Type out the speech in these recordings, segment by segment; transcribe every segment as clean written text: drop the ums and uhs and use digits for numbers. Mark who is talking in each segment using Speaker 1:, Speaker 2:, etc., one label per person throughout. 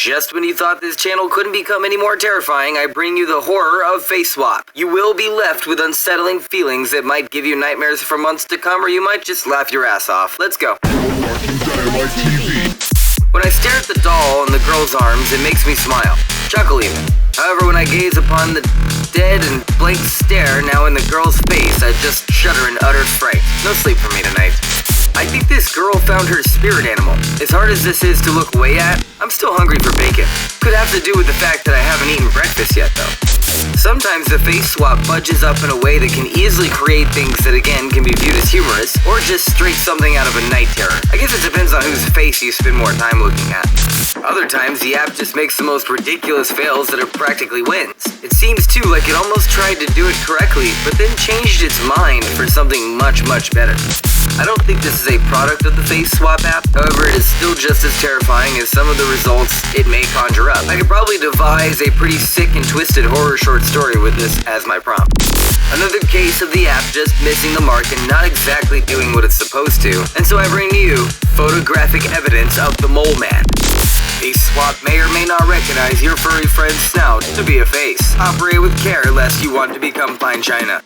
Speaker 1: Just when you thought this channel couldn't become any more terrifying, I bring you the horror of face swap. You will be left with unsettling feelings that might give you nightmares for months to come, or you might just laugh your ass off. Let's go. When I stare at the doll in the girl's arms, it makes me smile, chuckle even. However, when I gaze upon the dead and blank stare now in the girl's face, I just shudder in utter fright. No sleep for me tonight. I think this girl found her spirit animal. As hard as this is to look away at, I'm still hungry for bacon. Could have to do with the fact that I haven't eaten breakfast yet, though. Sometimes the face swap budges up in a way that can easily create things that again can be viewed as humorous, or just straight something out of a night terror. I guess it depends on whose face you spend more time looking at. Other times, the app just makes the most ridiculous fails that are practically wins. It seems too like it almost tried to do it correctly, but then changed its mind for something much, much better. I don't think this is a product of the Face Swap app, however it is still just as terrifying as some of the results it may conjure up. I could probably devise a pretty sick and twisted horror short story with this as my prompt. Another case of the app just missing the mark and not exactly doing what it's supposed to, and so I bring to you photographic evidence of the mole man. Face Swap may or may not recognize your furry friend's snout to be a face. Operate with care lest you want to become fine china.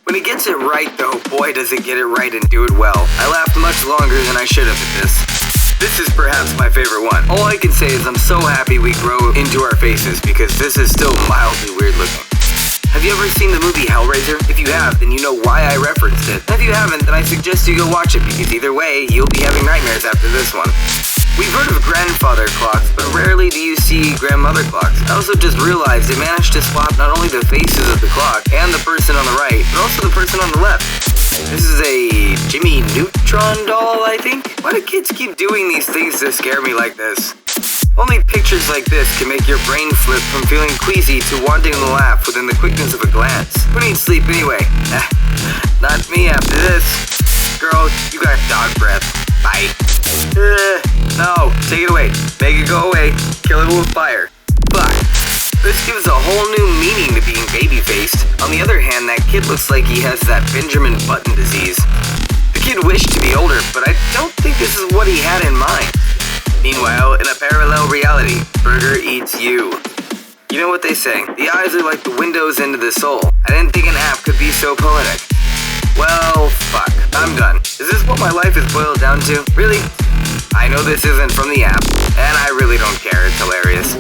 Speaker 1: When he gets it right though, boy does it get it right and do it well. I laughed much longer than I should have at this. This is perhaps my favorite one. All I can say is I'm so happy we grow into our faces because this is still mildly weird looking. Have you ever seen the movie Hellraiser? If you have, then you know why I referenced it. And if you haven't, then I suggest you go watch it because either way, you'll be having nightmares after this one. We've heard of grandfather clocks, but rarely do you see grandmother clocks. I also just realized they managed to swap not only the faces of the clock and the person on the right, but also the person on the left. This is a Jimmy Neutron doll, I think? Why do kids keep doing these things to scare me like this? Only pictures like this can make your brain flip from feeling queasy to wanting to laugh within the quickness of a glance. Who needs sleep anyway? Not me after this. Girl, you got dog breath. Bye. No, take it away. Make it go away. Kill it with fire. Fuck. This gives a whole new meaning to being baby-faced. On the other hand, that kid looks like he has that Benjamin Button disease. The kid wished to be older, but I don't think this is what he had in mind. Meanwhile, in a parallel reality, Burger eats you. You know what they say, the eyes are like the windows into the soul. I didn't think an app could be so poetic. Well, fuck, I'm done. Is this what my life is boiled down to? Really? I know this isn't from the app, and I really don't care, it's hilarious.